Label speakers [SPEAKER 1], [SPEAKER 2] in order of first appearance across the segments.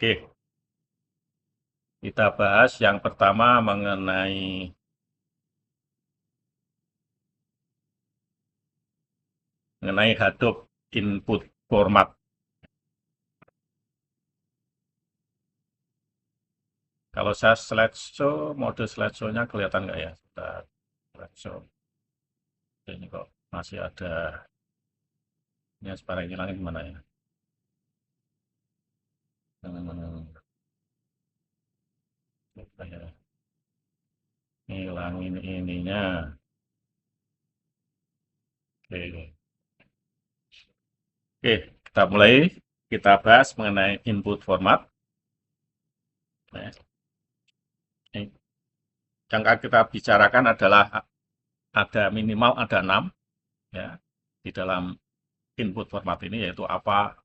[SPEAKER 1] Oke, kita bahas yang pertama mengenai Hadoop input format. Kalau saya slideshow, mode slideshow-nya kelihatan nggak ya? Slideshow. Ini kok masih ada. Ini sekarang ngilangin mana ya? Saya ngilangin ininya. Oke. Oke, kita mulai. Kita bahas mengenai input format. Nah, yang akan kita bicarakan adalah ada minimal ada 6 ya di dalam input format ini, yaitu apa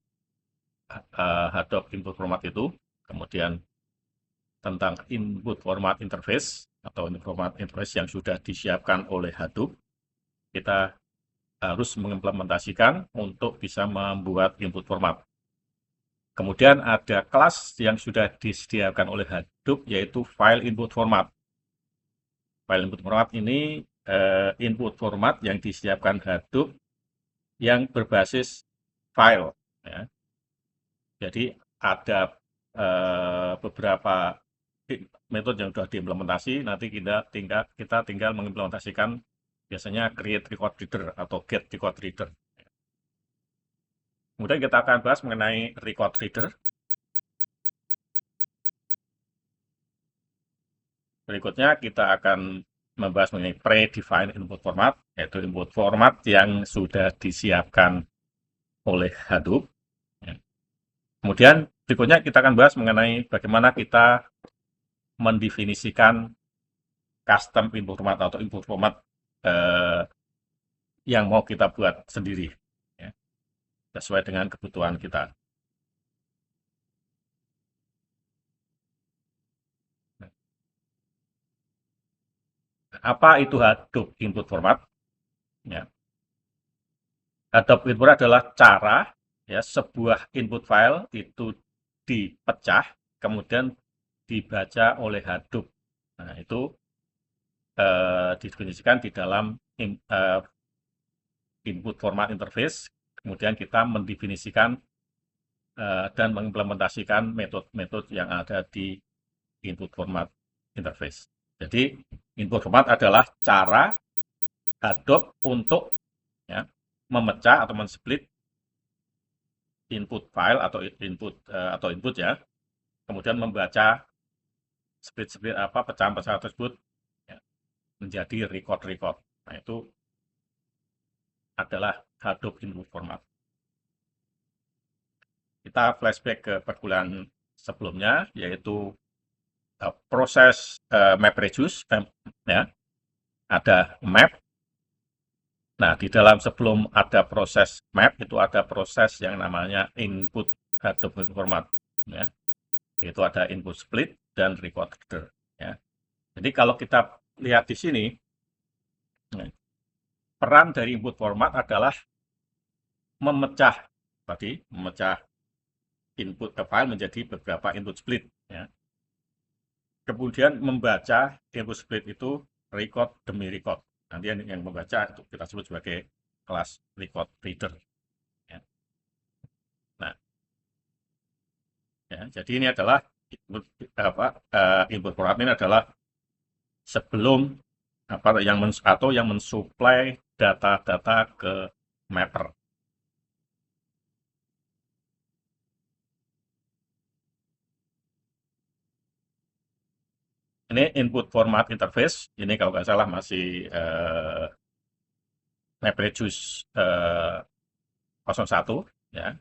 [SPEAKER 1] Hadoop input format itu, kemudian tentang input format interface atau input format interface yang sudah disiapkan oleh Hadoop. Kita harus mengimplementasikan untuk bisa membuat input format. Kemudian ada kelas yang sudah disediakan oleh Hadoop, yaitu file input format. File input format ini input format yang disiapkan Hadoop yang berbasis file. Ya. Jadi ada beberapa metode yang sudah diimplementasi, nanti kita tinggal mengimplementasikan biasanya create record reader atau get record reader. Kemudian kita akan bahas mengenai record reader. Berikutnya kita akan membahas mengenai predefined input format, yaitu input format yang sudah disiapkan oleh Hadoop. Kemudian berikutnya kita akan bahas mengenai bagaimana kita mendefinisikan custom input format atau input format yang mau kita buat sendiri, ya, sesuai dengan kebutuhan kita. Apa itu Hadoop input format? Ya. Hadoop input format adalah cara ya sebuah input file itu dipecah, kemudian dibaca oleh Hadoop. Nah, itu didefinisikan di dalam input format interface, kemudian kita mendefinisikan dan mengimplementasikan metode-metode yang ada di input format interface. Jadi, input format adalah cara Hadoop untuk ya, memecah atau men-split input file atau input ya, kemudian membaca split apa pecahan-pecahan tersebut ya, menjadi record. Nah, itu adalah Hadoop input format. Kita flashback ke perkuliahan sebelumnya, yaitu proses MapReduce, ya, ada map. Nah, di dalam sebelum ada proses map, itu ada proses yang namanya input Hadoop input format, ya. Itu ada input split dan record reader, ya. Jadi kalau kita lihat di sini, peran dari input format adalah memecah input file menjadi beberapa input split, ya. Kemudian membaca input split itu record demi record. Nanti yang membaca itu kita sebut sebagai kelas record reader, ya. Nah, ya, jadi ini adalah input format ini adalah sebelum yang mensuplai data-data ke mapper. Ini input format interface. Ini kalau nggak salah masih MapReduce 01 ya.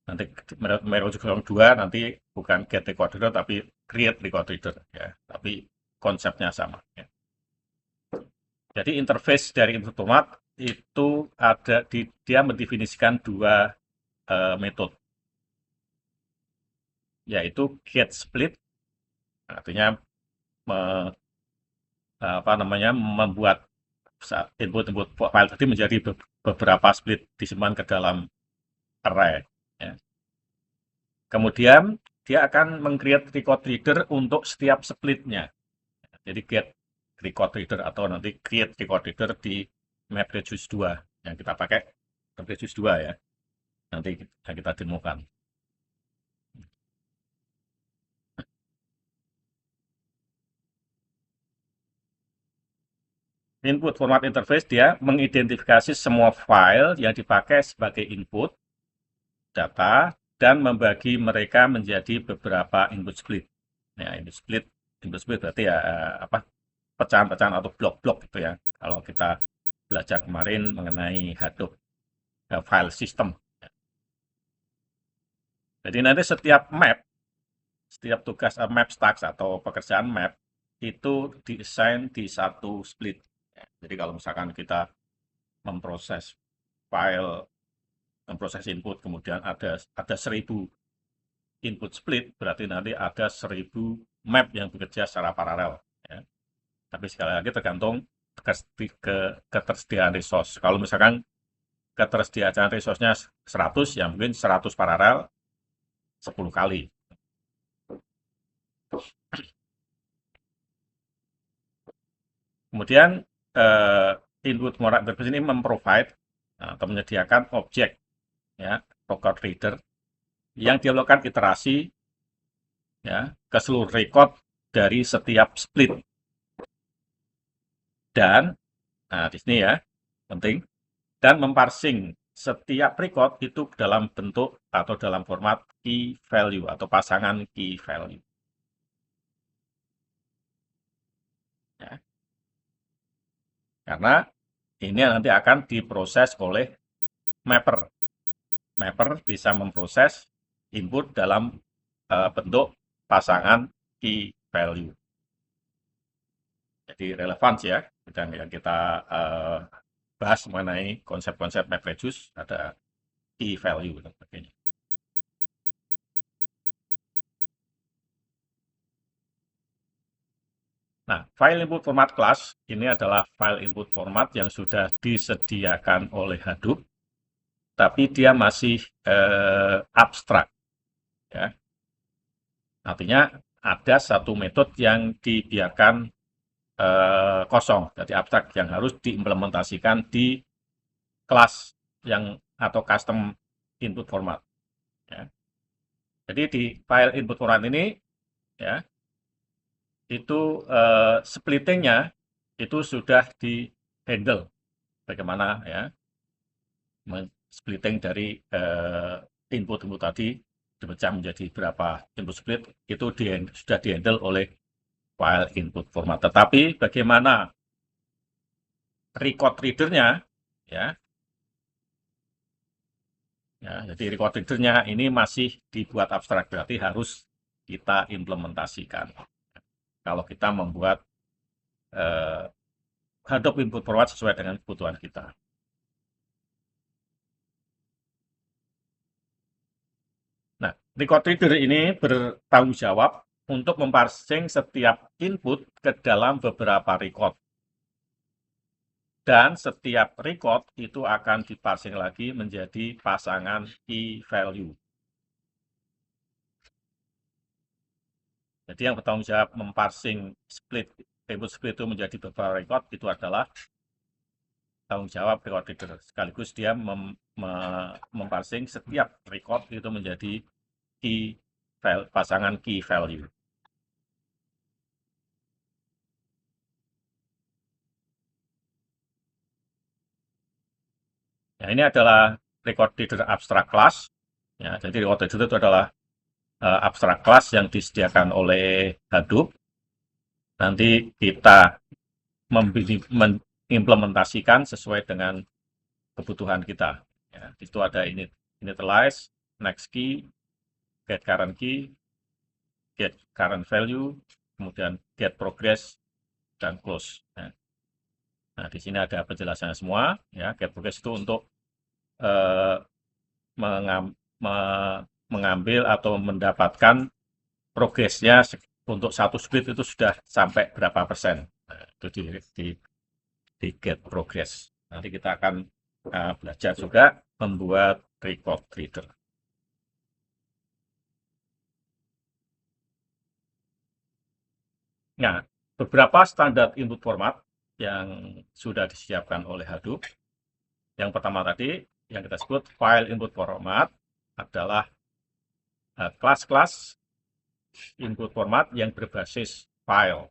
[SPEAKER 1] Nanti MapReduce 02 nanti bukan get record reader tapi create record reader ya. Tapi konsepnya sama ya. Jadi interface dari input format itu dia mendefinisikan dua metode, yaitu get split, artinya membuat input file tadi menjadi beberapa split disimpan ke dalam array. Ya. Kemudian dia akan meng-create record reader untuk setiap splitnya. Jadi get record reader atau nanti create record reader di MapReduce 2 yang kita pakai MapReduce 2 ya. Nanti kita demokan. Input format interface dia mengidentifikasi semua file yang dipakai sebagai input data dan membagi mereka menjadi beberapa input split. Ya, input split berarti ya apa pecahan-pecahan atau blok-blok gitu ya. Kalau kita belajar kemarin mengenai Hadoop file system. Jadi nanti setiap tugas map stacks atau pekerjaan map itu diassign di satu split. Jadi kalau misalkan kita memproses file, memproses input, kemudian ada 1000 input split, berarti nanti ada 1000 map yang bekerja secara paralel. Ya. Tapi sekali lagi tergantung ketersediaan resource. Kalau misalkan ketersediaan resource-nya 100, ya mungkin 100 paralel 10 kali. Kemudian input format interface ini memprovide atau menyediakan objek ya record reader yang dia melakukan iterasi ya ke seluruh record dari setiap split. Dan nah di sini ya penting, dan memparsing setiap record itu dalam bentuk atau dalam format key value atau pasangan key value. Ya. Karena ini nanti akan diproses oleh mapper. Mapper bisa memproses input dalam bentuk pasangan key value. Jadi relevan ya, yang kita bahas mengenai konsep-konsep MapReduce, ada key value dan sebagainya. Nah, file input format class ini adalah file input format yang sudah disediakan oleh Hadoop, tapi dia masih abstrak. Ya. Artinya ada satu metode yang dibiarkan kosong, jadi abstrak yang harus diimplementasikan di kelas yang atau custom input format. Ya. Jadi di file input format ini ya itu splittingnya itu sudah di handle bagaimana ya splitting dari input-input tadi dipecah menjadi berapa input split itu sudah dihandle oleh file input format. Tetapi bagaimana record readernya ya ya jadi record readernya ini masih dibuat abstrak, berarti harus kita implementasikan kalau kita membuat Hadoop input format sesuai dengan kebutuhan kita. Nah, record reader ini bertanggung jawab untuk memparsing setiap input ke dalam beberapa record. Dan setiap record itu akan diparsing lagi menjadi pasangan key value. Jadi yang bertanggung jawab memparsing input split itu menjadi beberapa record itu adalah tanggung jawab record reader. Sekaligus dia memparsing setiap record itu menjadi pasangan key value. Ya, ini adalah record reader abstract class. Ya, jadi record reader itu adalah abstract class yang disediakan oleh Hadoop. Nanti kita mengimplementasikan sesuai dengan kebutuhan kita. Ya, itu ada initialize, next key, get current key, get current value, kemudian get progress, dan close. Ya. Nah, di sini ada penjelasannya semua. Ya, get progress itu untuk mengambil atau mendapatkan progresnya untuk satu split itu sudah sampai berapa persen. Nah, itu di get progress. Nanti kita akan belajar juga membuat record reader. Nah, beberapa standar input format yang sudah disiapkan oleh Hadoop. Yang pertama tadi, yang kita sebut file input format adalah kelas-kelas input format yang berbasis file.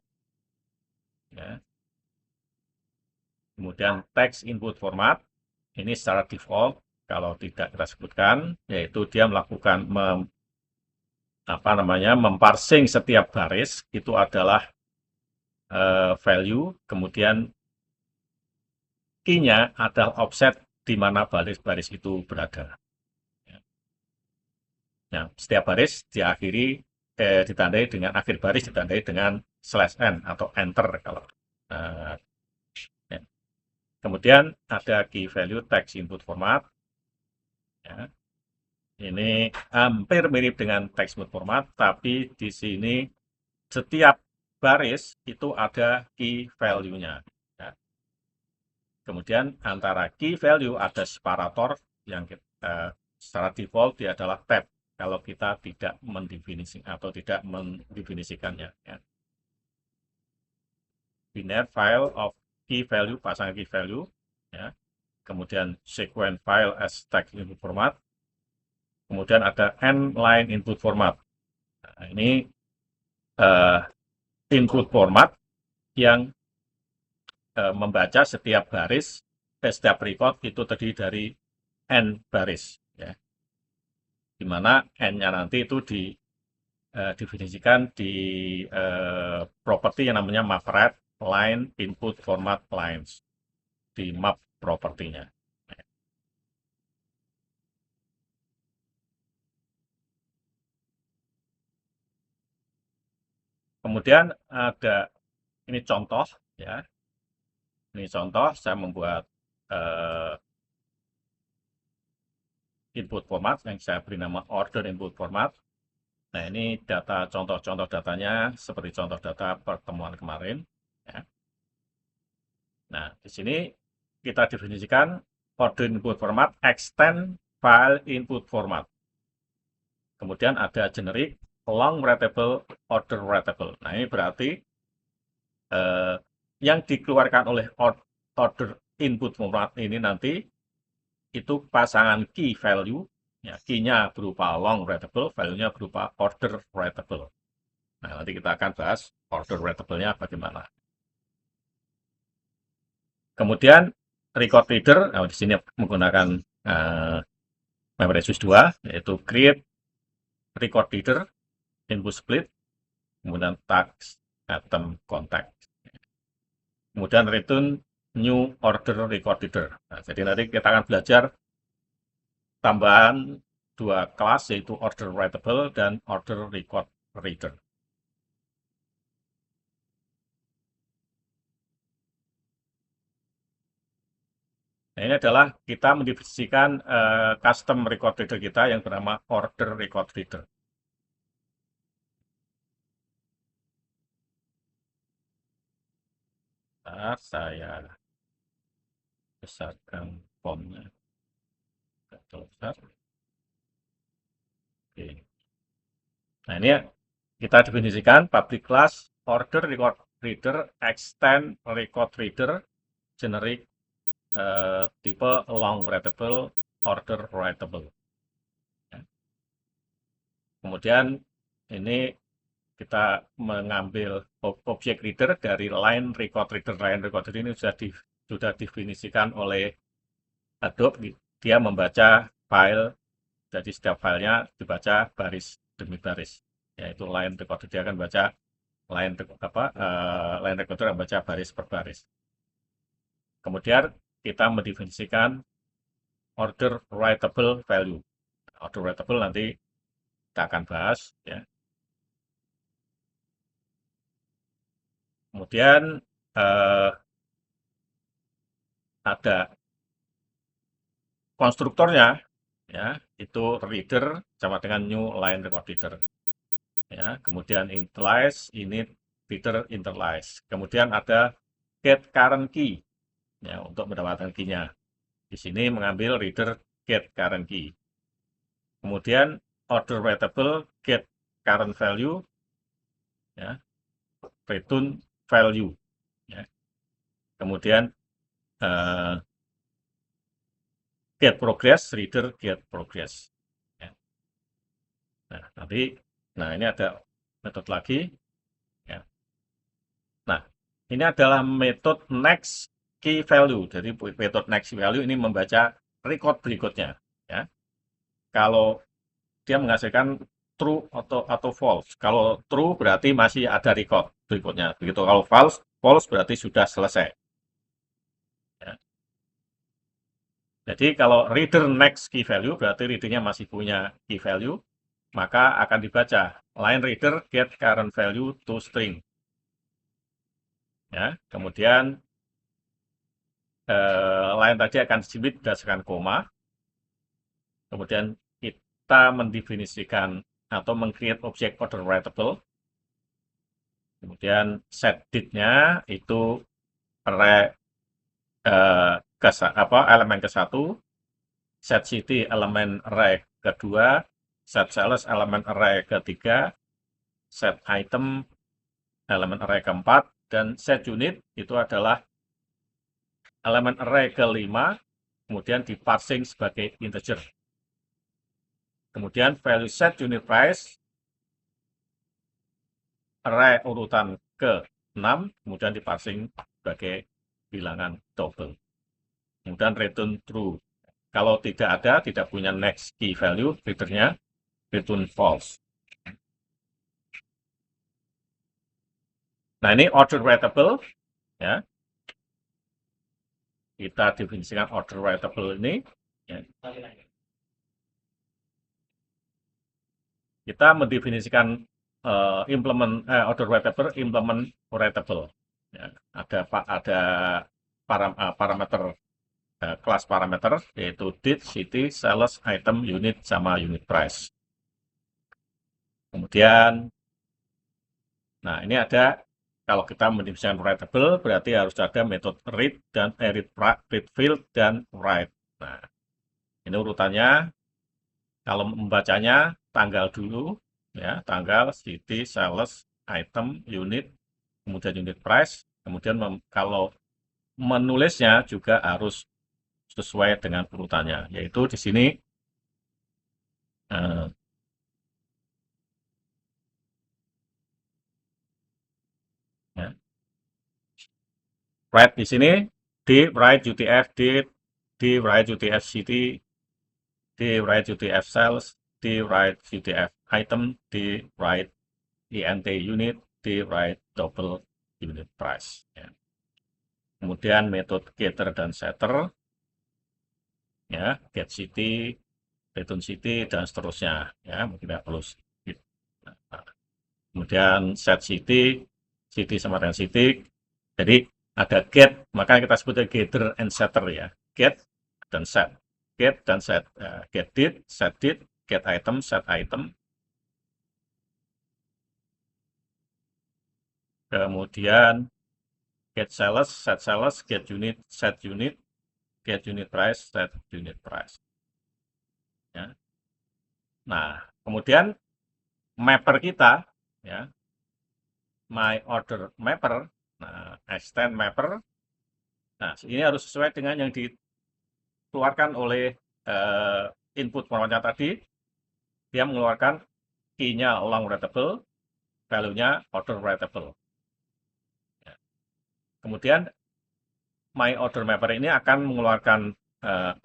[SPEAKER 1] Ya. Kemudian text input format, ini secara default, kalau tidak kita sebutkan, yaitu dia melakukan memparsing setiap baris, itu adalah value, kemudian key-nya adalah offset di mana baris-baris itu berada. Nah, setiap baris ditandai dengan akhir baris ditandai dengan /n atau enter kalau ya. Kemudian ada key value text input format. Ya. Ini hampir mirip dengan text input format, tapi di sini setiap baris itu ada key value-nya. Ya. Kemudian antara key value ada separator yang secara default dia adalah tab kalau kita tidak mendefinisikan atau tidak mendefinisikannya. Ya. Binary file of key value, pasangan key value, ya. Kemudian sequence file as text input format, kemudian ada end line input format. Nah, ini input format yang membaca setiap baris, setiap record itu terdiri dari n baris, ya. Di mana n-nya nanti itu didefinisikan di properti yang namanya map line input format lines di map propertinya. Kemudian ada ini contoh, ya. Ini contoh saya membuat input format yang saya beri nama order input format. Nah, ini data contoh-contoh datanya seperti contoh data pertemuan kemarin. Ya. Nah, di sini kita definisikan order input format extend file input format. Kemudian ada generic long writable order writable. Nah, ini berarti yang dikeluarkan oleh order input format ini nanti itu pasangan key value, ya, key-nya berupa long writable, value-nya berupa order writable. Nah, nanti kita akan bahas order writable-nya bagaimana. Kemudian record reader, nah, di sini menggunakan MemResus 2, yaitu create record reader, input split, kemudian tags, item, contact. Kemudian return new order record reader. Nah, jadi nanti kita akan belajar tambahan dua kelas, yaitu order writable dan order record reader. Nah, ini adalah kita mendefinisikan custom record reader kita yang bernama order record reader. Nah, saya besarkan fontnya. Besar. Oke. Nah, ini kita definisikan public class order record reader extend record reader generic tipe long writable order writable. Ya. Kemudian ini kita mengambil objek reader dari line record reader. Line record reader ini sudah definisikan oleh Hadoop. Dia membaca file, jadi setiap filenya dibaca baris demi baris. Yaitu line recorder, dia akan baca line recorder yang baca baris per baris. Kemudian kita mendefinisikan order writable value. Order writable nanti kita akan bahas, ya. Kemudian ada konstruktornya, ya, itu reader sama dengan new line record reader. Ya, kemudian initialize, init, reader, initialize. Kemudian ada get current key, ya, untuk mendapatkan key-nya. Di sini mengambil reader get current key. Kemudian order writable get current value, ya. return value. Ya. Kemudian get progress, reader get progress. Ya. Nah, ini ada metode lagi. Ya. Nah, ini adalah metode next key value. Jadi metode next key value ini membaca record berikutnya. Ya. Kalau dia menghasilkan true atau false. Kalau true berarti masih ada record berikutnya. Begitu kalau false berarti sudah selesai. Ya. Jadi kalau reader next key value berarti readernya masih punya key value, maka akan dibaca line reader get current value to string. Ya, kemudian line tadi akan disimpan berdasarkan koma. Kemudian kita mendefinisikan atau meng-create objek order writable. Kemudian set date-nya itu array elemen ke-1, set city elemen array kedua, set sales elemen array ketiga, set item elemen array keempat, dan set unit itu adalah elemen array kelima, kemudian diparsing sebagai integer. Kemudian value set unit price, array urutan ke-6, kemudian diparsing sebagai bilangan double. Kemudian return true. Kalau tidak punya next key value, readernya return false. Nah, ini order writable. Ya. Kita definisikan order writable ini. Ya. Kita mendefinisikan order writable, implement writable. Ya. Ada parameter kelas parameter yaitu date, city, sales, item, unit, sama unit price. Kemudian, nah ini ada, kalau kita mendefinisikan writable berarti harus ada metode read dan read field dan write. Nah, ini urutannya. Kalau membacanya tanggal dulu, ya tanggal, city, sales, item, unit, kemudian unit price. Kemudian kalau menulisnya juga harus sesuai dengan urutannya, yaitu di sini ya. Write di sini di write UTF date, di write UTF city, di write UTF sales, di write UTF item, di write INT unit, di write double unit price. Ya. Kemudian metode getter dan setter, ya get city, return city, dan seterusnya. Ya, mungkin tidak perlu. Kemudian set city, city sama dengan city. Jadi ada get, maka kita sebutnya getter and setter ya. Get dan set. Get dan set. Get date, set date, get item, set item. Kemudian get sales, set sales, get unit, set unit, get unit price, set unit price. Ya. Nah, kemudian mapper kita, ya, my order mapper, nah, extend mapper. Nah, ini harus sesuai dengan yang dikeluarkan oleh input formatnya tadi. Dia mengeluarkan key-nya long writable, value-nya order writable. Ya. Kemudian my order mapper ini akan mengeluarkan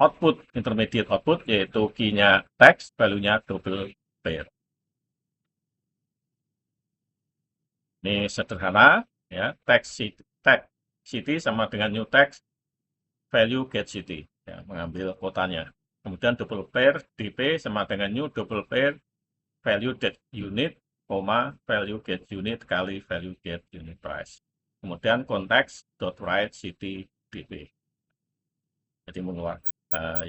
[SPEAKER 1] output, intermediate output, yaitu key-nya text, value-nya double pair. Ini sederhana, ya, text city sama dengan new text, value get city, ya, mengambil kotanya. Kemudian double pair dp sama dengan new double pair value get unit, value get unit kali value get unit price. Kemudian konteks dot write city dp. Jadi mengeluarkan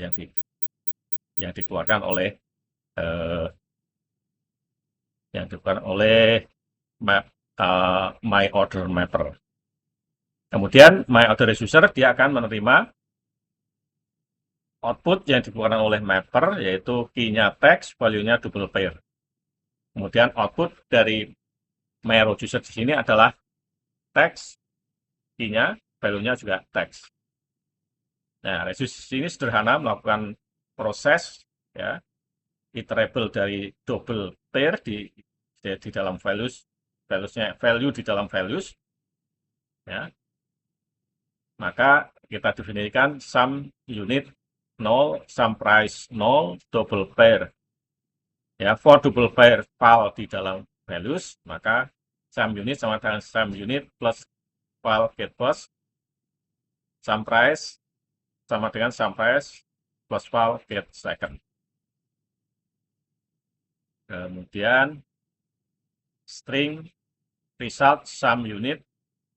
[SPEAKER 1] yang dikeluarkan oleh my order mapper. Kemudian my order user dia akan menerima output yang dikeluarkan oleh mapper, yaitu key-nya text, value-nya double pair. Kemudian output dari my user di sini adalah teks, key-nya, value-nya juga teks. Nah, Resus ini sederhana melakukan proses ya iterable dari double pair di dalam values-nya value di dalam values ya. Maka kita definisikan sum unit 0, sum price 0, double pair. Ya, for double pair val di dalam values, maka sum unit sama dengan sum unit plus val get first, sum price sama dengan sum price plus val get second. Kemudian string result sum unit.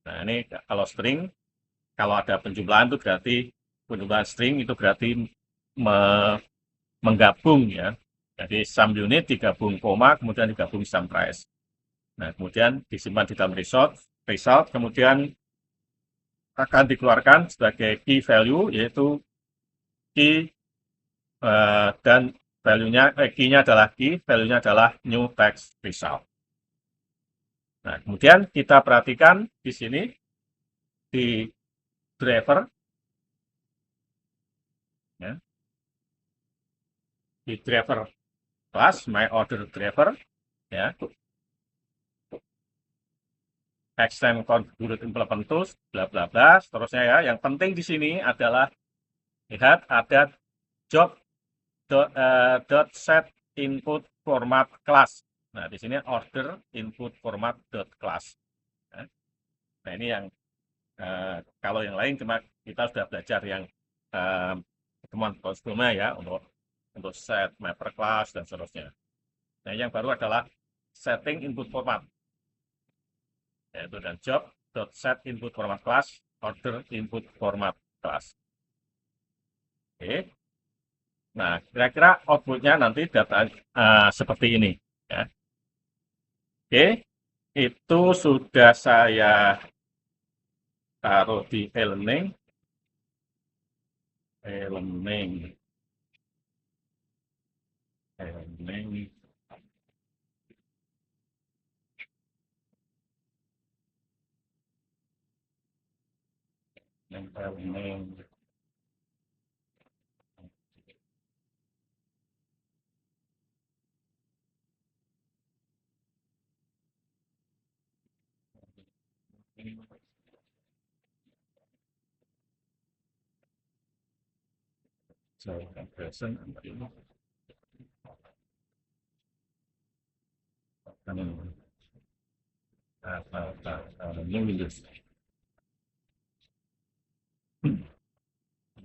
[SPEAKER 1] Nah, ini kalau string, kalau ada penjumlahan itu berarti penjumlahan string itu berarti menggabung ya. Jadi sum unit digabung koma, kemudian digabung sum price. Nah, kemudian disimpan di dalam result, kemudian akan dikeluarkan sebagai key value, yaitu key dan value-nya, key-nya adalah key, value-nya adalah new text result. Nah, kemudian kita perhatikan di sini, di driver, ya, di driver class, my order driver, ya, extend configured implement tools, bla bla bla, seterusnya ya. Yang penting di sini adalah lihat ada job dot set input format class. Nah, di sini order input format dot class. Nah, ini yang kalau yang lain cuma kita sudah belajar yang pertemuan sebelumnya ya untuk set mapper class dan seterusnya. Nah, yang baru adalah setting input format, yaitu dan job dot set input format class order input format class. Oke. Nah, kira-kira outputnya nanti data seperti ini ya. Oke, itu sudah saya taruh di e-learning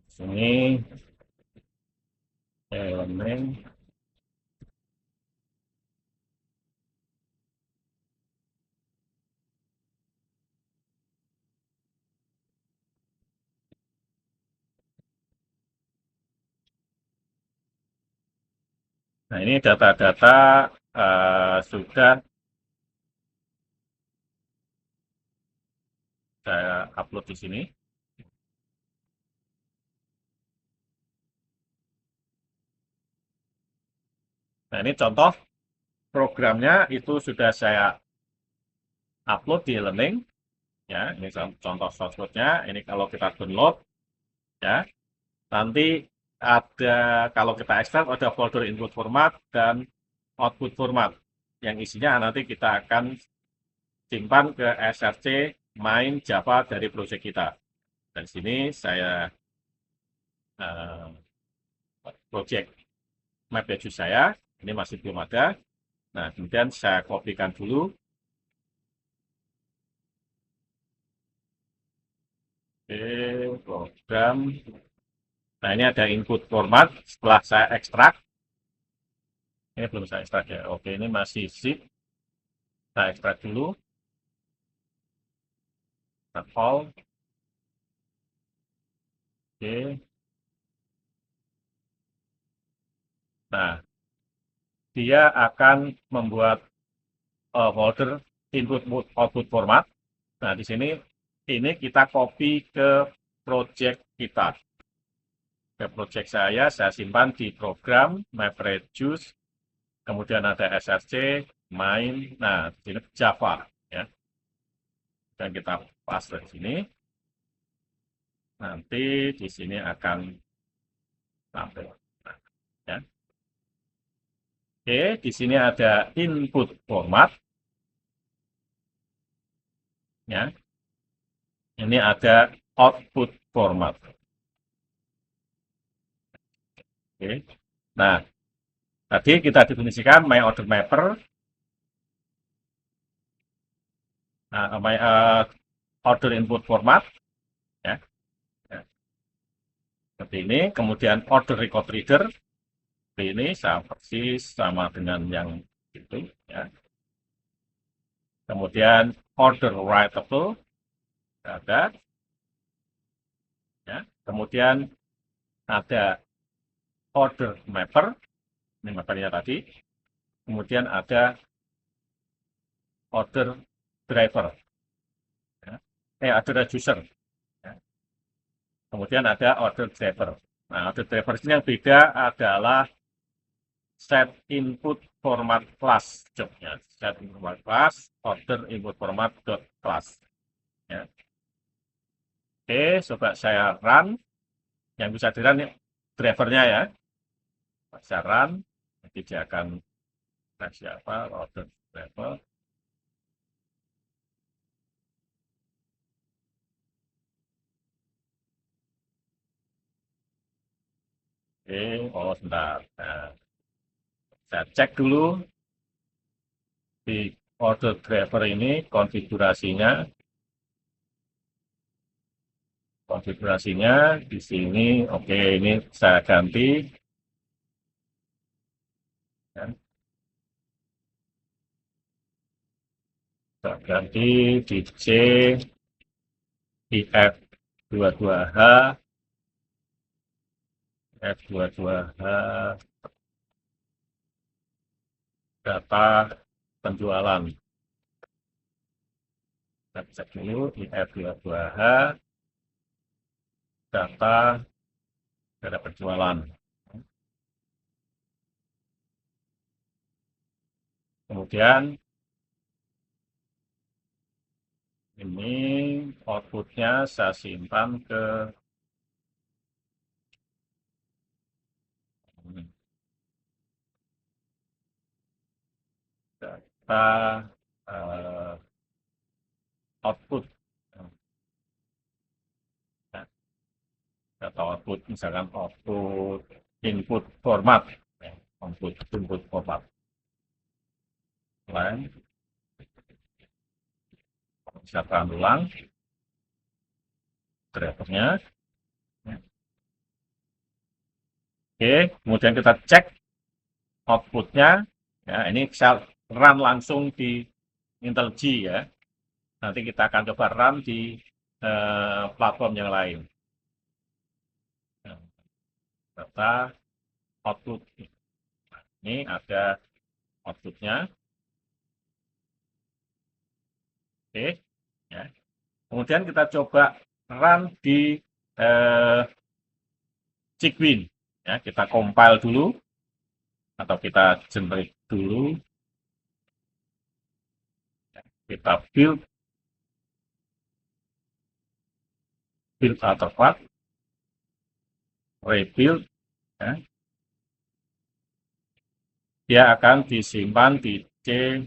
[SPEAKER 1] sini e-learning Nah, ini data-data sudah saya upload di sini. Nah, ini contoh programnya itu sudah saya upload di e-learning. Ya, ini contoh source-nya. Ini kalau kita download, ya, nanti ada kalau kita ekstrak ada folder input format dan output format yang isinya nanti kita akan simpan ke src main Java dari project kita. Dan sini saya project map page saya ini masih belum ada. Nah, kemudian saya kopikan dulu. Oke, program. Nah, ini ada input format setelah saya ekstrak. Ini belum saya ekstrak ya. Oke, ini masih zip. Saya ekstrak dulu. All. Oke. Nah, dia akan membuat folder input output format. Nah, di sini ini kita copy ke project kita. Ke project saya simpan di program MapReduce, kemudian ada src, main, nah di sini Java. Ya. Dan kita paste di sini. Nanti di sini akan tampil. Ya. Oke, di sini ada input format. Ya. Ini ada output format. Oke. Nah, tadi kita definisikan my order mapper. Nah, my order input format. Ya. Ya. Seperti ini. Kemudian order record reader. Ini persis sama dengan yang itu. Ya. Kemudian order writable. Ada. Ya. Kemudian ada order mapper. Ini mappernya tadi. Kemudian ada order driver. Ya. Order user. Ya. Kemudian ada order driver. Nah, order driver ini yang beda adalah set input format class jobnya. Set input format class, order input format dot class. Ya. Oke, coba saya run. Yang bisa di run ya, drivernya ya. Saya run, nanti dia akan siapa order driver. Oke, oh sebentar. Nah, saya cek dulu di order driver ini konfigurasinya. Konfigurasinya di sini, oke, ini saya ganti. Ya. Saya ganti di C, IF22H, F22H, data penjualan. Kita cek dulu IF22H, data penjualan. Kemudian ini outputnya saya simpan ke data output. Data output misalkan output input format. Output input format. Lain. Bisa ulang drivernya. Oke, kemudian kita cek outputnya. Ya, ini saya run langsung di IntelliJ ya. Nanti kita akan coba run di platform yang lain. Data output. Ini ada outputnya. Oke, ya. Kemudian kita coba run di Cygwin. Ya, kita compile dulu atau kita generate dulu. Kita build artifact, rebuild. Ya. Dia akan disimpan di C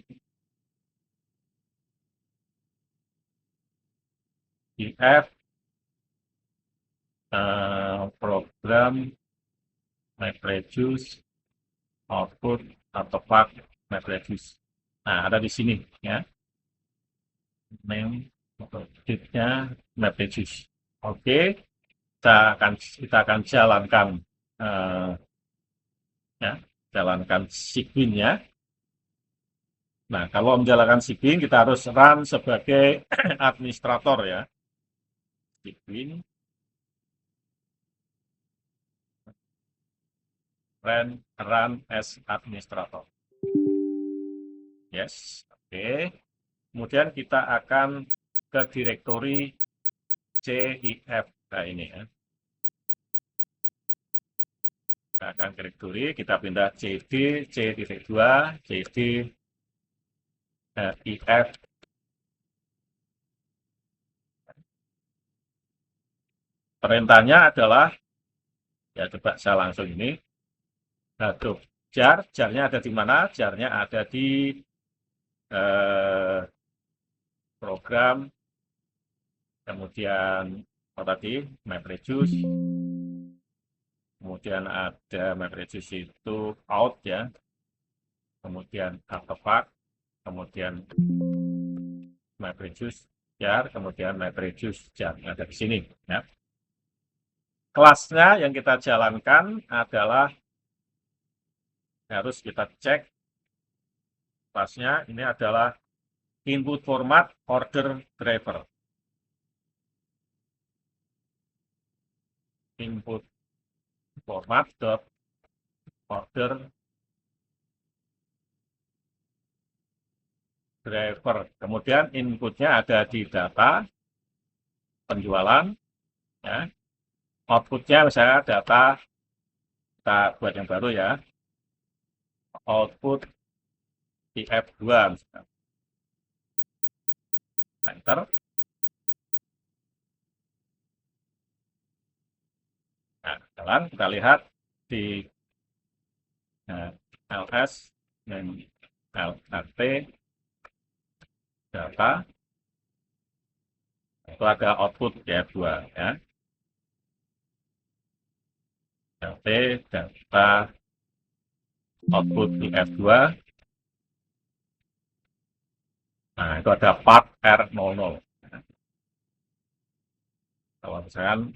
[SPEAKER 1] IF program MapReduce output artifact MapReduce. Nah, ada di sini ya. Name objeknya MapReduce. Oke, kita akan jalankan ya, jalankan Cygwin-nya. Nah, kalau menjalankan Cygwin kita harus run sebagai administrator ya. Cygwin run as administrator. Yes, oke. Kemudian kita akan ke direktori CIF. Nah, ini ya. Kita akan ke direktori, kita pindah CD, C.2, CD IF Perintahnya adalah, ya coba saya langsung ini, Hadoop jar, jarnya ada di mana? Jarnya ada di eh, program, kemudian apa tadi, MapReduce, kemudian ada MapReduce itu out ya, kemudian artefak, kemudian MapReduce jar, kemudian MapReduce jar, ada di sini ya. Kelasnya yang kita jalankan adalah harus kita cek kelasnya ini adalah input format order driver. Input format dot order driver. Kemudian inputnya ada di data penjualan, ya. Outputnya misalnya data, kita buat yang baru ya, output IF2 misalnya. Enter. Nah, sekarang kita lihat di ls dan lrt data itu ada output IF2 ya. LT data output IF2. Nah, itu ada part R00. Kalau misalkan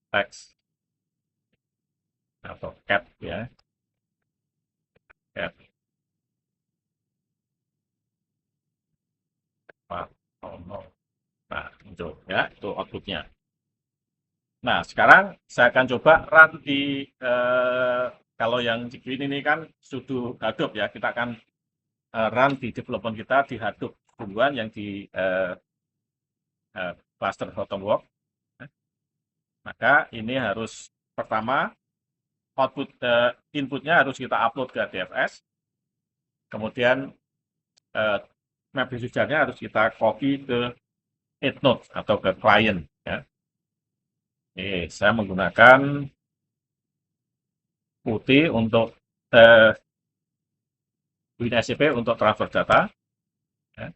[SPEAKER 1] teks atau cat ya, cat part 00. Nah, itu ya, itu outputnya. Nah, sekarang saya akan coba run di kalau yang Ciguin ini kan sudo Hadoop ya, kita akan run di development kita di Hadoop duluan yang di cluster Hortonworks. Maka ini harus pertama output inputnya harus kita upload ke DFS, kemudian map usernya harus kita copy ke EthNode atau ke client ya. Saya menggunakan putih untuk WinSCP untuk transfer data ya.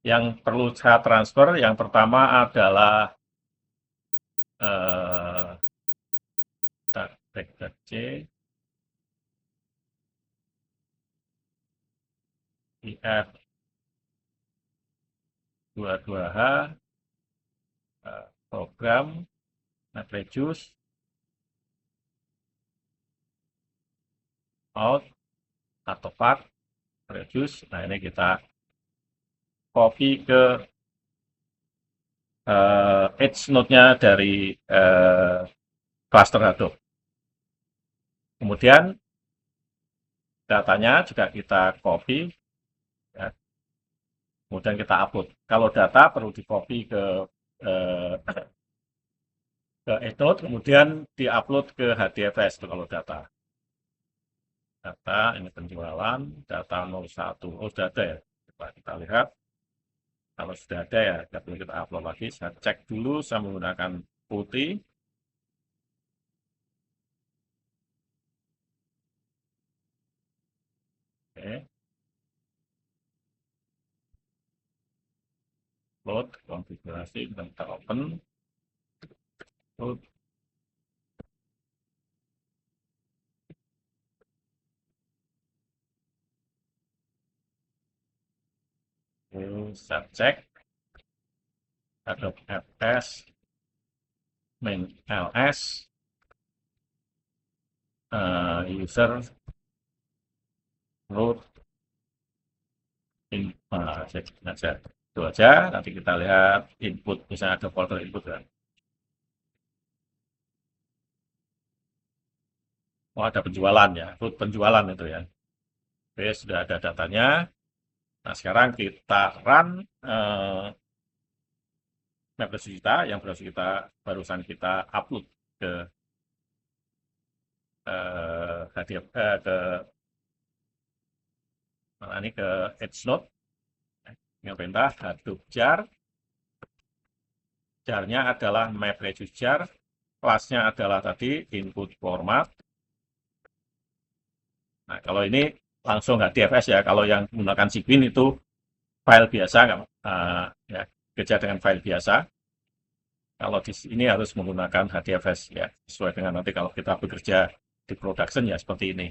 [SPEAKER 1] Yang perlu saya transfer yang pertama adalah C IF 22H program MapReduce out atau part reduce. Nah, ini kita copy ke edge node-nya dari cluster Hadoop. Kemudian datanya juga kita copy ya. Kemudian kita upload. Kalau data perlu di copy ke edge node, kemudian diupload ke HDFS itu kalau data. Data ini penjualan, data 01. Oh, sudah ada ya. Coba kita lihat. Kalau sudah ada ya, tidak perlu kita upload lagi. Saya cek dulu, saya menggunakan putih. Oke. Load, konfigurasi, dan kita open. Load. Saya cek. Hadoop FS, main ls, user, root, itu aja. Nanti kita lihat input, misalnya ada folder input kan. Oh, ada penjualan ya, root penjualan itu ya. Oke, sudah ada datanya. Nah, sekarang kita run map browser kita yang browser kita barusan kita upload ke ke mana ini, ke EdgeNote. Yang perintah Hadoop jar. Jar-nya adalah map reduce jar. Kelasnya adalah tadi input format. Nah, kalau ini langsung HDFS ya. Kalau yang menggunakan Cygwin itu file biasa, ya, kerja dengan file biasa. Kalau di sini harus menggunakan HDFS ya, sesuai dengan nanti kalau kita bekerja di production ya seperti ini.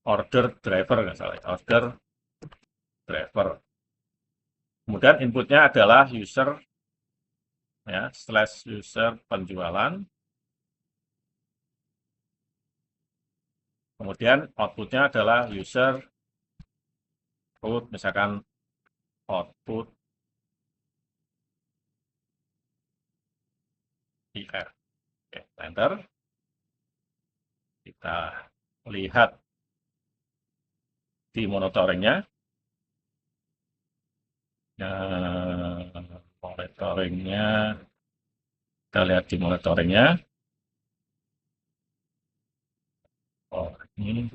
[SPEAKER 1] Order driver nggak salah, order driver. Kemudian inputnya adalah user ya, slash user penjualan. Kemudian outputnya adalah user output, misalkan output IR. Oke, enter. Kita lihat di monitoringnya. Monitoringnya, kita lihat di monitoringnya. Oh, ini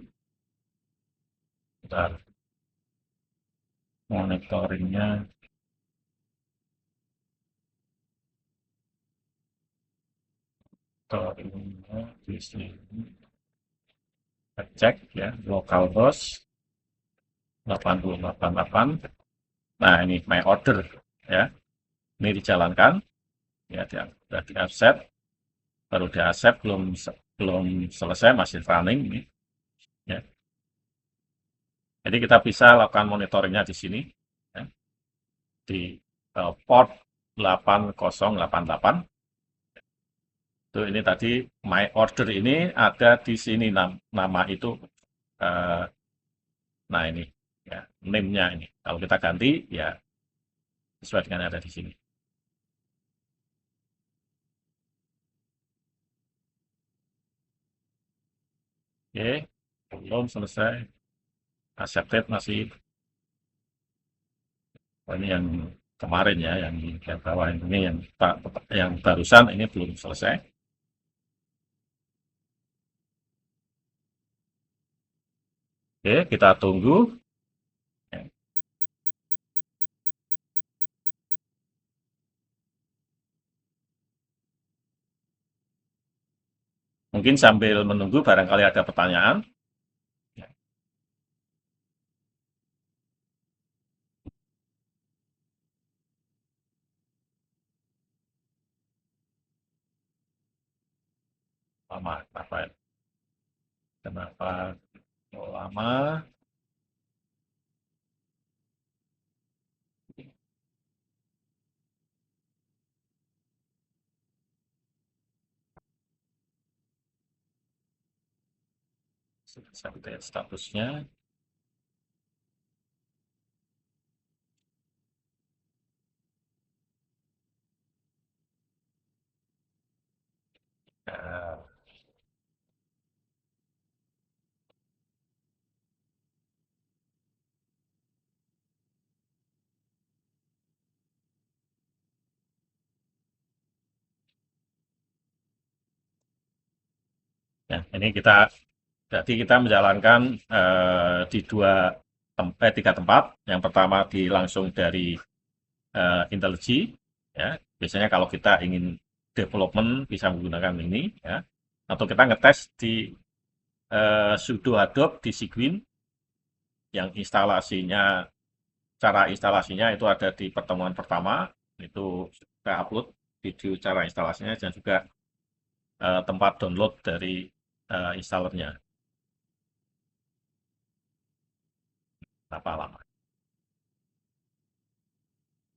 [SPEAKER 1] bentar. Monitoringnya di sini. Kita cek ya, localhost 8088. Nah, ini my order ya. Ini dijalankan ya, sudah di accept, baru di accept, belum selesai, masih running ini ya. Jadi kita bisa lakukan monitoringnya di sini ya, di port 8088. Itu ini tadi my order ini ada di sini, nama itu nah ini ya, name-nya ini. Kalau kita ganti ya sesuai dengan yang ada di sini. Oke, belum selesai. Accepted masih. Oh, ini yang kemarin ya, yang di bawah ini yang barusan ini belum selesai. Oke, kita tunggu. Mungkin sambil menunggu barangkali ada pertanyaan. Lama, kenapa lama? Saya lihat statusnya. Eh, Ya, ini jadi kita menjalankan di tiga tempat. Yang pertama langsung dari IntelliJ, ya. Biasanya kalau kita ingin development bisa menggunakan ini, ya. Atau kita ngetes di sudo Hadoop di Cygwin, yang cara instalasinya itu ada di pertemuan pertama. Itu saya upload video cara instalasinya dan juga tempat download dari installernya. Berapa lama?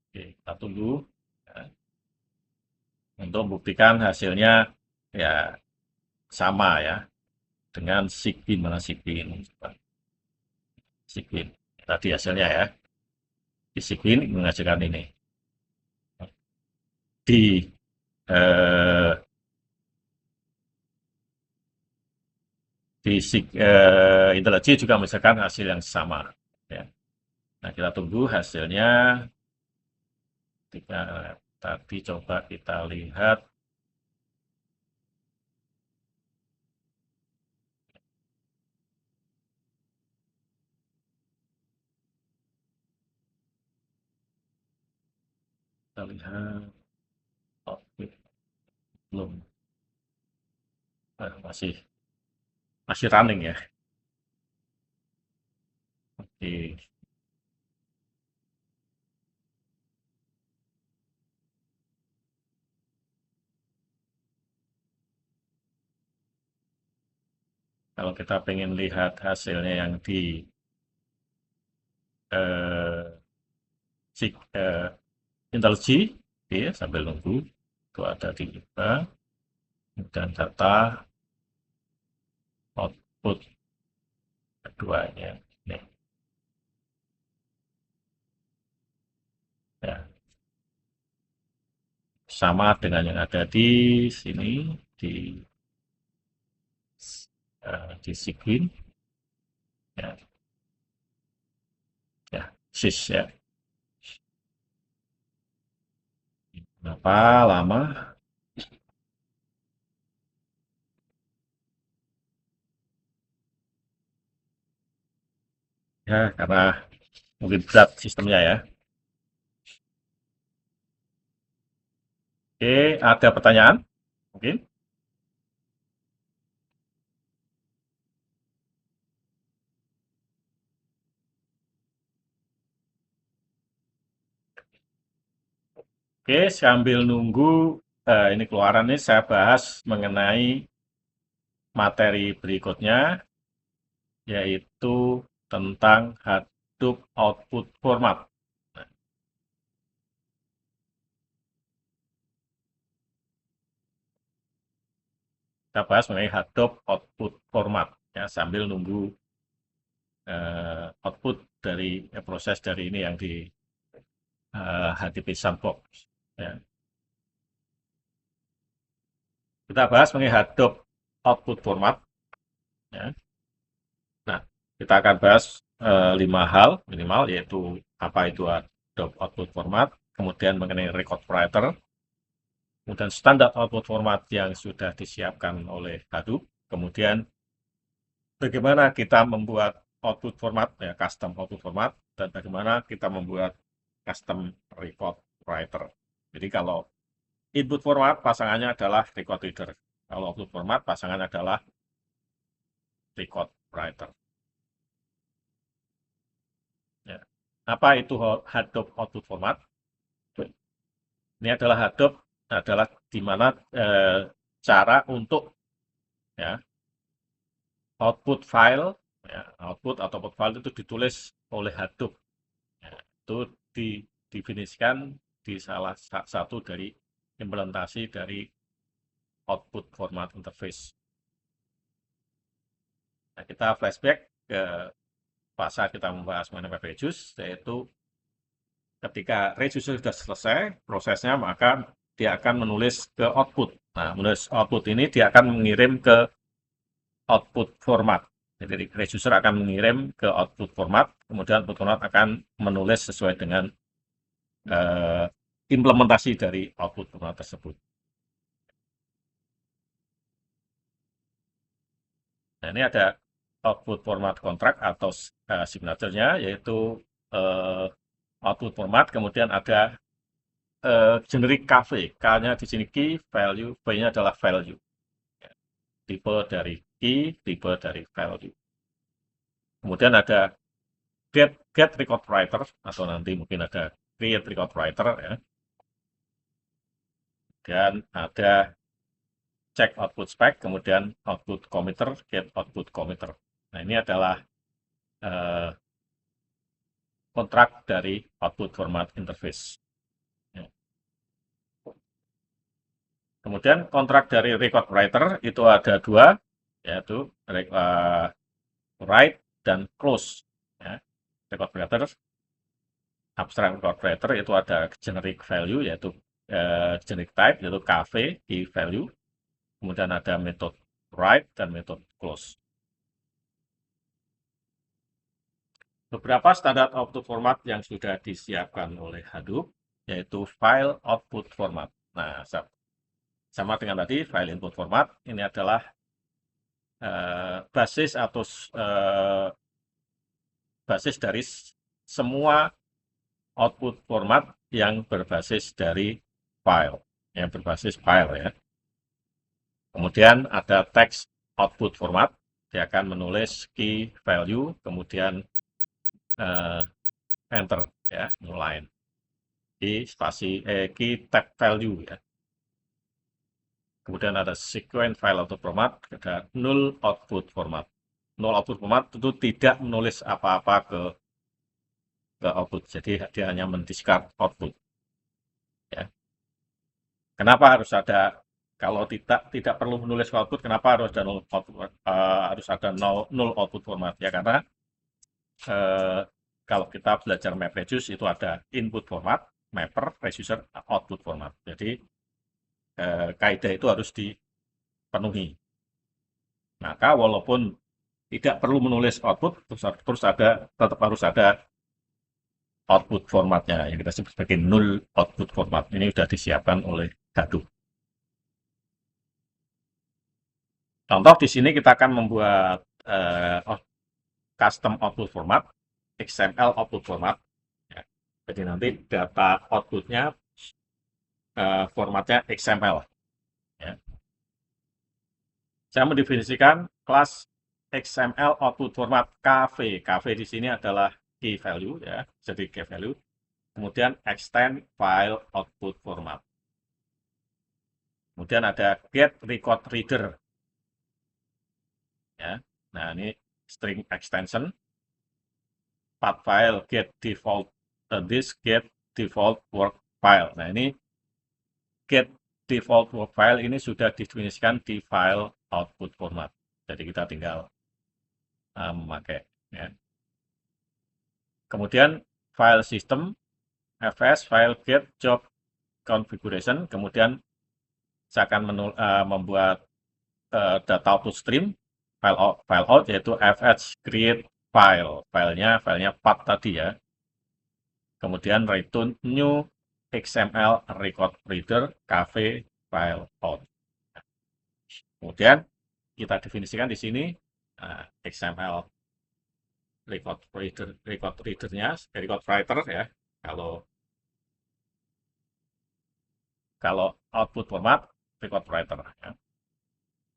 [SPEAKER 1] Oke, kita tunggu ya, untuk membuktikan hasilnya ya sama ya dengan Cygwin. Mana Cygwin? Cygwin. Tadi hasilnya ya. Di Cygwin menghasilkan ini. Di eh, IntelliJ juga menghasilkan hasil yang sama. Ya. Nah, kita tunggu hasilnya. ketika tadi coba kita lihat output belum. Masih running ya. Oke. Kalau kita pengen lihat hasilnya yang di eh, IntelliJ, oke, sambil nunggu itu ada di IPA dan data output keduanya. Nih, ya, sama dengan yang ada di sini di Siglin, ya, ya, SIS ya. Kenapa lama? Ya, karena mungkin berat sistemnya ya. Oke, ada pertanyaan? Mungkin? Oke, sambil nunggu ini keluaran ini saya bahas mengenai materi berikutnya, yaitu tentang Hadoop Output Format. Kita bahas mengenai Hadoop Output Format, ya, sambil nunggu output dari proses dari ini yang di HTTP Sandbox. Ya. Kita bahas mengenai Hadoop Output Format. Ya. Nah, kita akan bahas 5 hal minimal, yaitu apa itu Hadoop Output Format, kemudian mengenai record writer, kemudian standar output format yang sudah disiapkan oleh Hadoop, kemudian bagaimana kita membuat output format, ya, custom output format, dan bagaimana kita membuat custom record writer. Jadi kalau input format pasangannya adalah record reader, kalau output format pasangannya adalah record writer. Ya. Apa itu Hadoop output format? Ini adalah Hadoop adalah di mana cara untuk, ya, output file, ya, output atau output file itu ditulis oleh Hadoop. Ya, itu didefinisikan di salah satu dari implementasi dari output format interface. Nah, kita flashback ke fase kita membahas mengenai MapReduce, yaitu ketika reducer sudah selesai prosesnya, maka dia akan menulis ke output. Nah, menulis output ini dia akan mengirim ke output format. Jadi reducer akan mengirim ke output format, kemudian output format akan menulis sesuai dengan implementasi dari output format tersebut. Nah, ini ada output format kontrak atau signature-nya, yaitu output format, kemudian ada generic KV. K-nya di sini key, value, V-nya adalah value. Tipe dari key, tipe dari value. Kemudian ada get record writer, atau nanti mungkin ada create record writer, ya. Dan ada check output spec, kemudian output committer, get output committer. Nah, ini adalah kontrak dari output format interface. Ya. Kemudian kontrak dari record writer itu ada dua, yaitu write dan close. Ya. Record writer, abstract record writer itu ada generic value, yaitu generic type, yaitu KV, key value. Kemudian ada metode write dan metode close. Beberapa standar output format yang sudah disiapkan oleh Hadoop. yaitu file output format. Nah, sama dengan tadi, file input format, ini adalah basis atau basis dari semua output format yang berbasis dari file, yang berbasis file ya. Kemudian ada text output format, dia akan menulis key value, kemudian enter ya, line di spasi key tab value ya. Kemudian ada sequence file output format, ada null output format. Null output format itu tidak menulis apa-apa ke output, jadi dia hanya mendiscard output. Ya. Kenapa harus ada, kalau tidak perlu menulis output, kenapa harus ada null output, harus ada null output format? Ya karena kalau kita belajar map reduce itu ada input format, mapper, reducer, output format. Jadi kaidah itu harus dipenuhi. Maka walaupun tidak perlu menulis output, tetap harus ada output formatnya yang kita sebut sebagai null output format. Ini sudah disiapkan oleh Hadoop. Contoh di sini kita akan membuat custom output format, XML output format. Ya. Jadi nanti data outputnya formatnya XML. Ya. Saya mendefinisikan kelas XML output format KV. KV di sini adalah key value, ya, jadi key value. Kemudian extend file output format. Kemudian ada get record reader. Ya. Nah, ini string extension. Path file get default disk get default work file. Nah, ini get default work file ini sudah didefinisikan di file output format. Jadi kita tinggal memakai. Ya. Kemudian file system, fs, file get job configuration. Kemudian saya akan membuat data output stream, file out yaitu fs create file. Filenya path tadi ya. Kemudian return new XML record reader kv file out. Kemudian kita definisikan di sini XML record readernya, record writer ya. Kalau output format record writer. Ya.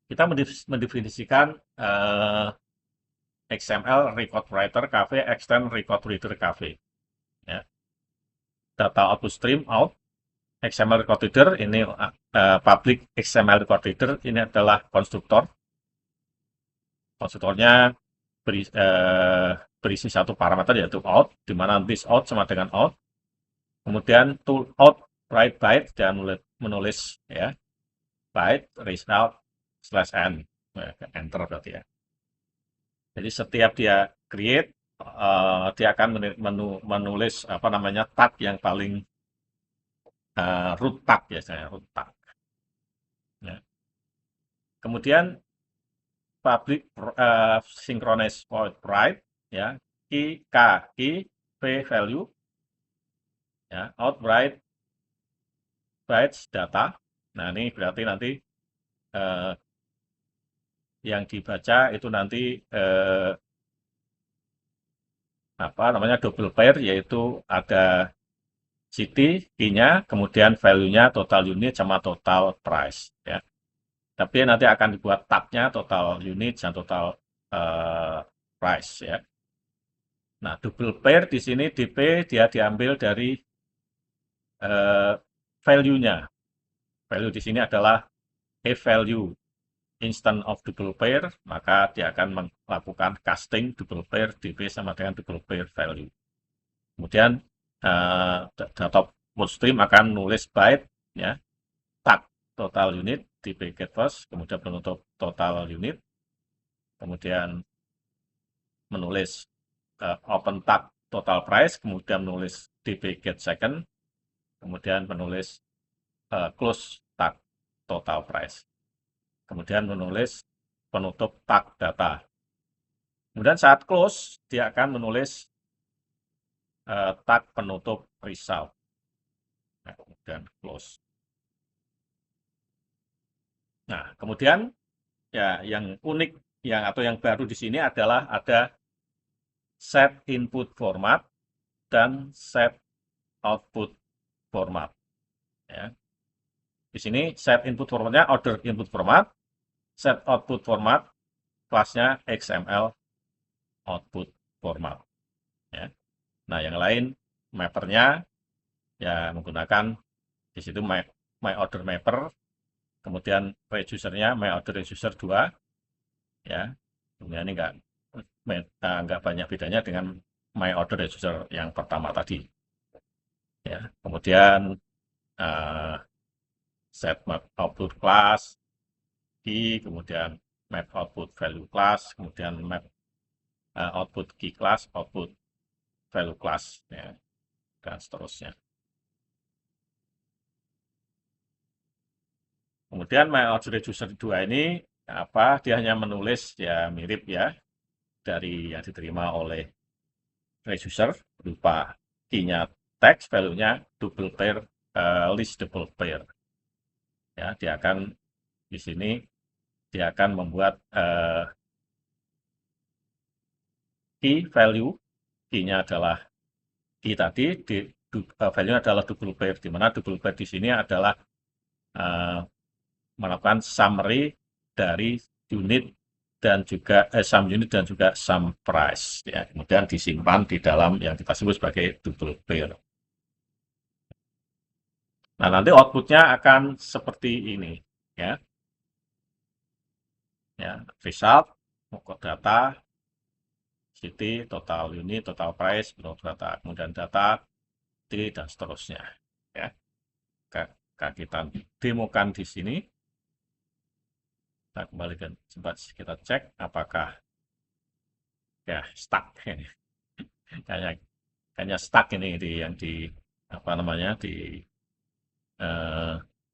[SPEAKER 1] Kita mendefinisikan XML record writer kv extend record reader kv. Ya. Data output stream out XML record reader ini public XML record reader ini adalah konstruktor. Konstruktornya berisi satu parameter yaitu out, di mana this out sama dengan out. Kemudian to out write byte dan menulis ya byte result /n enter berarti ya. Jadi setiap dia create dia akan menulis apa namanya tag yang paling root tag biasanya root tag. Ya. Kemudian public synchronize void write ya key v value ya out write bytes data. Nah ini berarti nanti yang dibaca itu nanti apa namanya double pair yaitu ada city key-nya kemudian value-nya total unit sama total price ya. Tapi nanti akan dibuat tab-nya total unit dan total price ya. Nah, double pair di sini DP dia diambil dari value-nya. Value di sini adalah a value instant of double pair, maka dia akan melakukan casting double pair DP sama dengan double pair value. Kemudian data output stream akan nulis byte ya, tag total unit DP get first, kemudian penutup total unit, kemudian menulis open tag total price, kemudian menulis DP get second, kemudian menulis close tag total price. Kemudian menulis penutup tag data. Kemudian saat close, dia akan menulis tag penutup result. Nah, kemudian close. Nah, kemudian ya yang unik atau yang baru di sini adalah ada set input format dan set output format. Ya. Di sini set input formatnya order input format, set output format kelasnya XML output format. Ya. Nah, yang lain mappernya ya menggunakan di situ my order mapper, kemudian reducernya my order reducer 2, ya. Kemudian ini enggak banyak bedanya dengan my order reducer yang pertama tadi. Ya. Kemudian uh, set map output class, key, kemudian map output value class, kemudian map output key class, output value class, ya, dan seterusnya. Kemudian my order reducer 2 ini apa? Dia hanya menulis ya mirip ya dari yang diterima oleh reducer berupa key-nya text, value-nya double pair, list double pair. Ya, dia akan di sini dia akan membuat key value, key-nya adalah key tadi, value-nya adalah double pair, di mana double pair di sini adalah melakukan summary dari unit dan juga sum unit dan juga sum price, ya. Kemudian disimpan di dalam yang kita sebut sebagai double pair. Nah, nanti outputnya akan seperti ini, ya. Ya, result, pokok data, city, total unit, total price, pokok data, kemudian data, dan seterusnya, ya. Kita demokan di sini. Kita kembalikan, coba kita cek apakah ya stuck. Kayaknya stuck ini yang di apa namanya di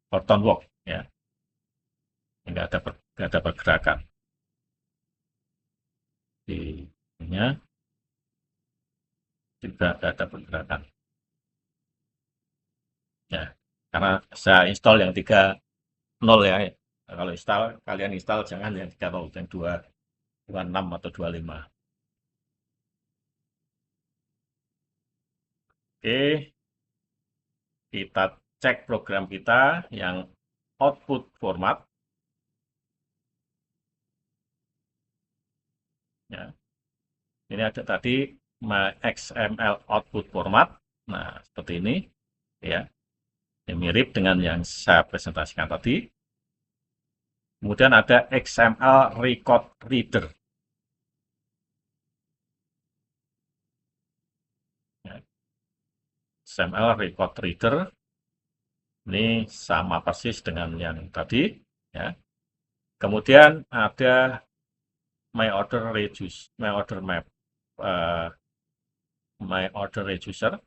[SPEAKER 1] Horton Walk, ya, nggak ada pergerakan di nya, juga nggak ada pergerakan, ya, karena saya install yang 3.0 ya. Kalau kalian install jangan yang 3.0, yang 2.6 atau 2.5. Oke, kita cek program kita yang output format, ya. Ini ada tadi XML output format. Nah, seperti ini, ya. Ini mirip dengan yang saya presentasikan tadi. Kemudian ada XML record reader. Ya. XML record reader ini sama persis dengan yang tadi, ya. Kemudian ada my order map, my order reducer,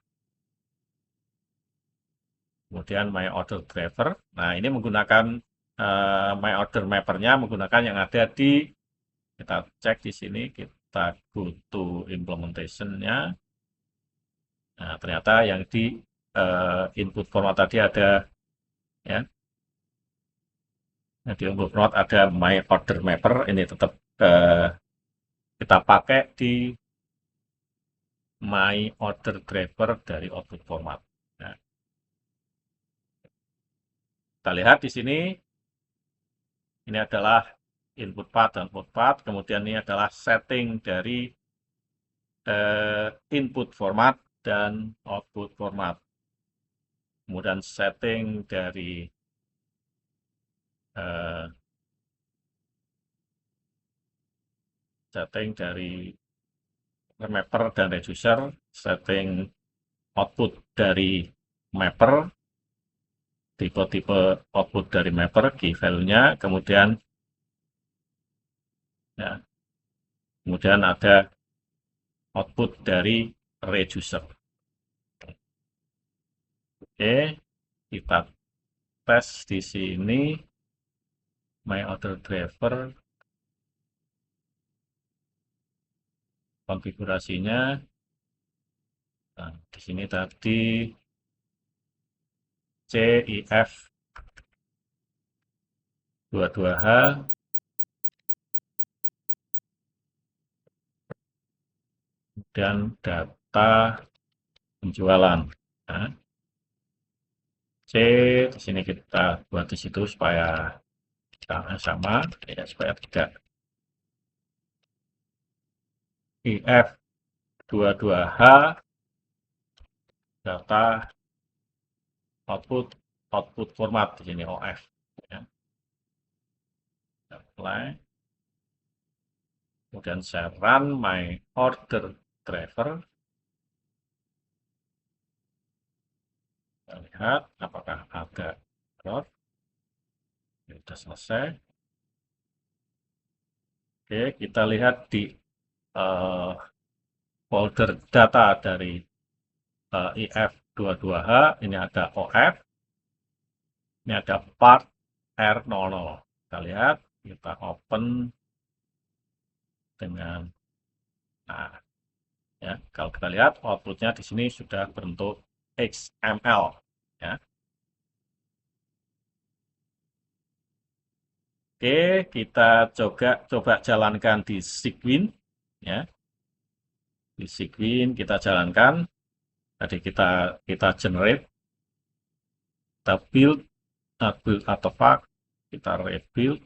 [SPEAKER 1] kemudian my order driver. Nah, ini menggunakan my order mappernya menggunakan yang ada di, kita cek di sini, kita go to implementation-nya. Nah, ternyata yang di input format tadi ada, ya, di input format ada my order mapper, ini tetap kita pakai di my order driver dari output format. Nah, kita lihat di sini, ini adalah input path dan output path, kemudian ini adalah setting dari input format dan output format. Kemudian setting dari mapper dan reducer, setting output dari mapper, tipe-tipe output dari mapper, key value-nya, kemudian ya, kemudian ada output dari reducer. Oke, kita tes di sini my order driver, konfigurasinya. Nah, di sini tadi CIF 22H, dan data penjualan. Nah, C di sini kita buat di situ supaya sama, ya, supaya tidak. IF 22H, data output format di sini OF, ya. Apply. Kemudian saya run my order driver. Kita lihat apakah ada error. Sudah selesai. Oke, kita lihat di folder data dari IF22H. Ini ada OF. Ini ada part R00. Kita lihat, kita open dengan, nah, ya, kalau kita lihat outputnya di sini sudah berbentuk XML, ya. Oke, kita coba jalankan di Sequin, ya. Di Sequin kita jalankan. Tadi kita generate, kita build artifact, kita rebuild.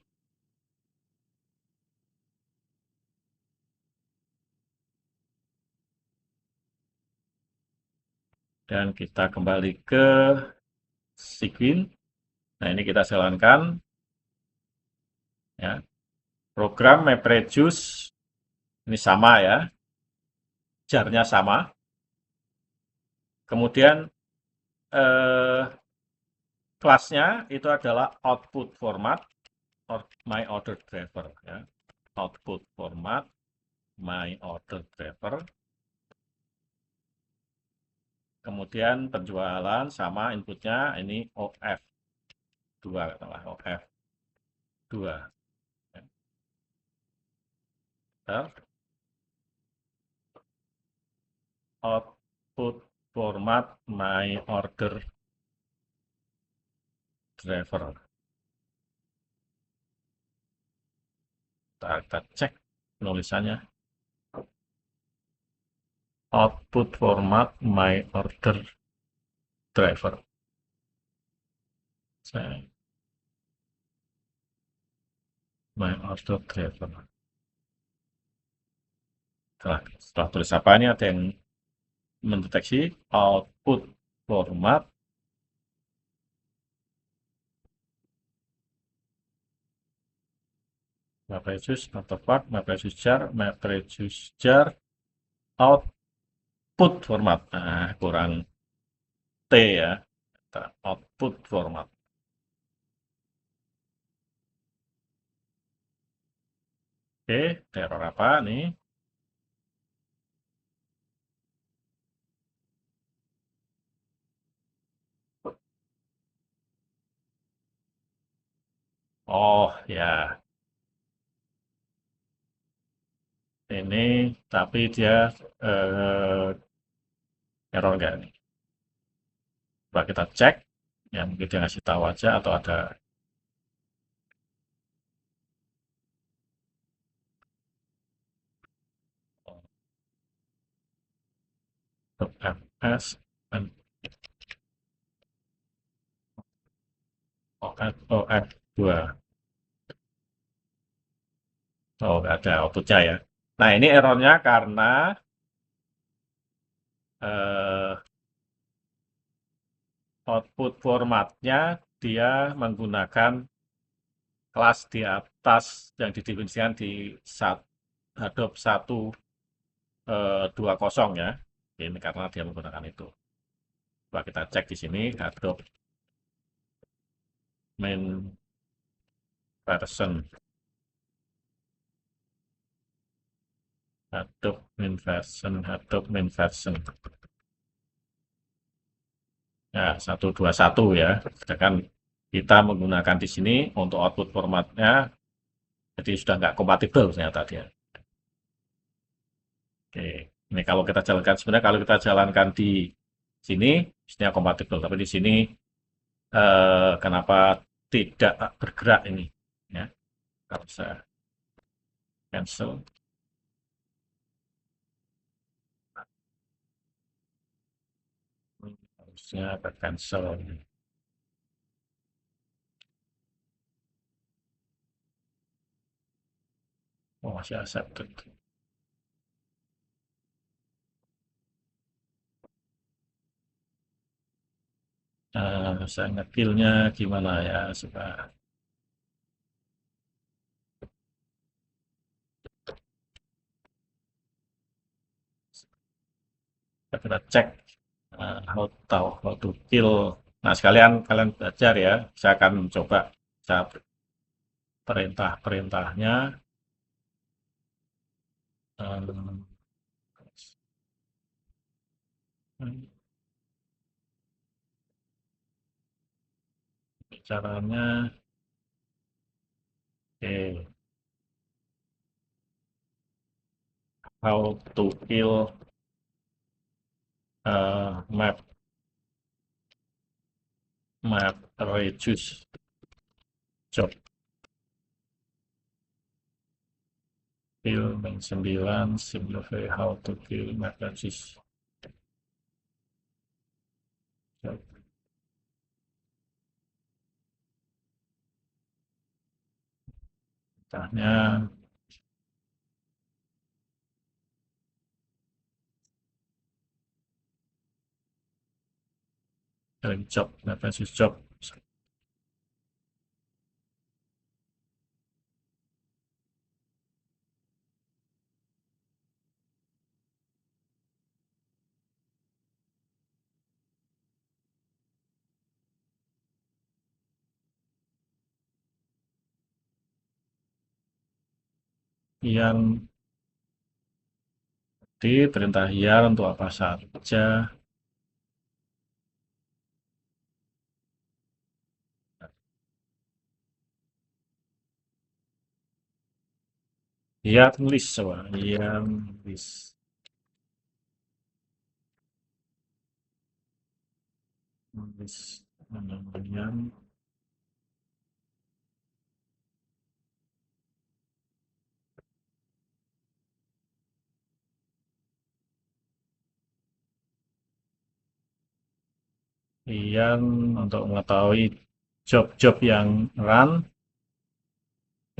[SPEAKER 1] Dan kita kembali ke Sequin. Nah, ini kita jalankan, ya. Program MapReduce ini sama, ya. Jar-nya sama. Kemudian kelasnya itu adalah output format my order driver, ya. Output format my order driver. Kemudian penjualan sama inputnya ini OF2, katakanlah OF2. Output format my order driver. Kita cek penulisannya. Output format my order driver. My order driver. Setelah tulis apa ini ada yang mendeteksi output format MapReduce artifact, MapReduce jar, output format. Nah, kurang T, ya. Output format. Oke, error apa nih? Oh, ya. Ini, tapi dia error nggak nih? Coba kita cek. Ya, mungkin dia ngasih tahu aja atau ada. FS dan OF2. Oh, nggak ada outputnya, ya. Nah, ini errornya karena output formatnya dia menggunakan kelas di atas yang didefinisikan di Hadoop 1.20, ya. Ini karena dia menggunakan itu. Coba kita cek di sini Hadoop main version. Hadoop main version. Ya, 121, ya. Sedangkan kita menggunakan di sini untuk output formatnya, jadi sudah nggak kompatibel ternyata dia. Oke, ini kalau kita jalankan, sebenarnya kalau kita jalankan di sini, mestinya kompatibel, tapi di sini kenapa tidak bergerak ini, ya. Kalau saya cancel, harusnya ke cancel. Oh, masih accepted. Saya ngekillnya gimana ya, supaya kita cek how to kill. Nah, sekalian kalian belajar ya. Saya akan coba saya perintah-perintahnya. em, caranya, oke, how to kill map reduce job kill yang 9 simplify how to kill map reduce job. Contohnya job map reduce job yang di perintah hiar untuk apa saja. Hiar list coba hiar list list kemudian hiar untuk mengetahui job-job yang run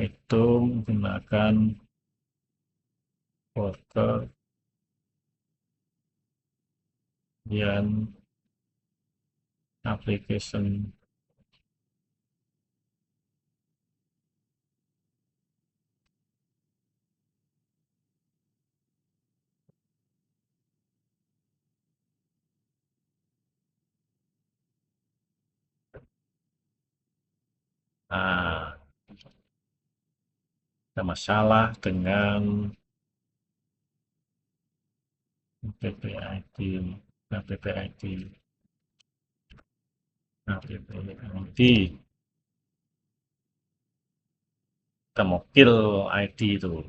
[SPEAKER 1] itu menggunakan worker yang application. Nah, ada masalah dengan PPID, PPID, PPID, kita mau kill ID itu,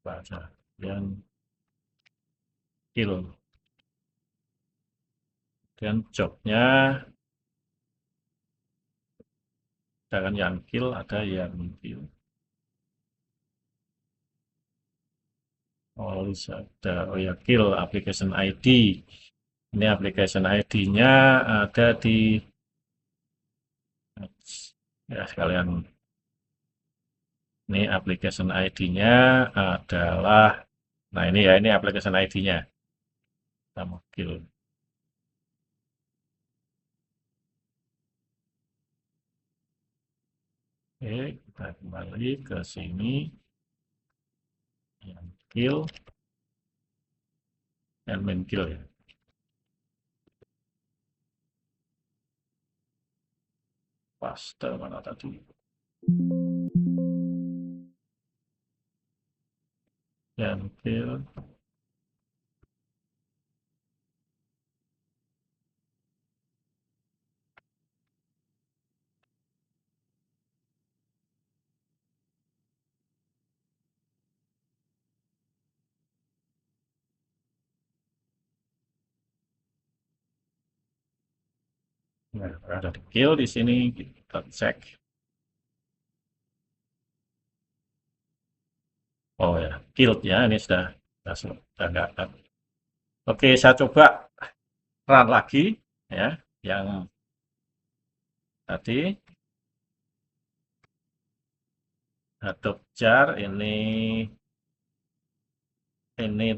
[SPEAKER 1] baca, dan kill, dan jobnya, ada kan yang kill, ada yang kill. Oh, ada, oh ya, kill application ID. Ini application ID-nya ada di, ya sekalian, ini application ID-nya adalah, nah ini ya, ini application ID-nya. Kita mau kill. Oke, kita kembali ke sini, yang kill, admin kill ya. Paste mana tadi? Yang kill, Nah, ada di kill di sini, kita cek. Oh ya, killed ya, ini sudah nggak ada. Oke, saya coba run lagi ya, yang tadi Hadoop jar ini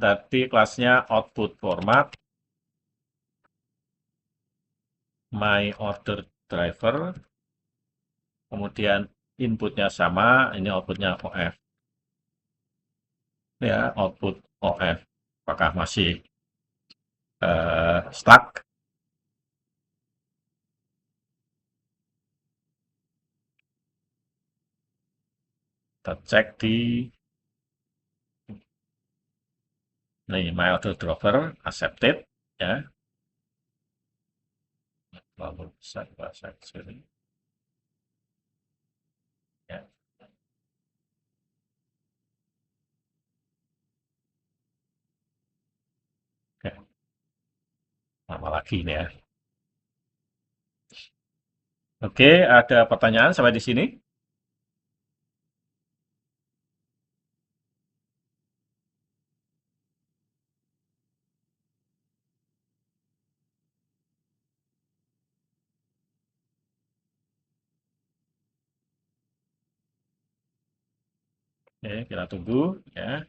[SPEAKER 1] tadi kelasnya output format my order driver, kemudian inputnya sama, ini outputnya OF ya, output OF apakah masih stuck. Kita cek di nih my order driver accepted ya, lalu bisa bahasa sini ya. Oke, lama lagi nih ya. Oke, ada pertanyaan sampai di sini? Oke, kita tunggu ya.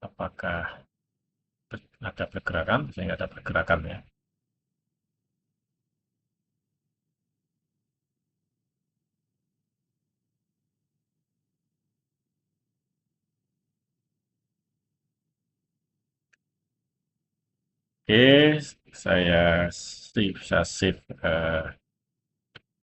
[SPEAKER 1] Apakah ada pergerakan? Saya nggak ada pergerakan ya. Oke, saya save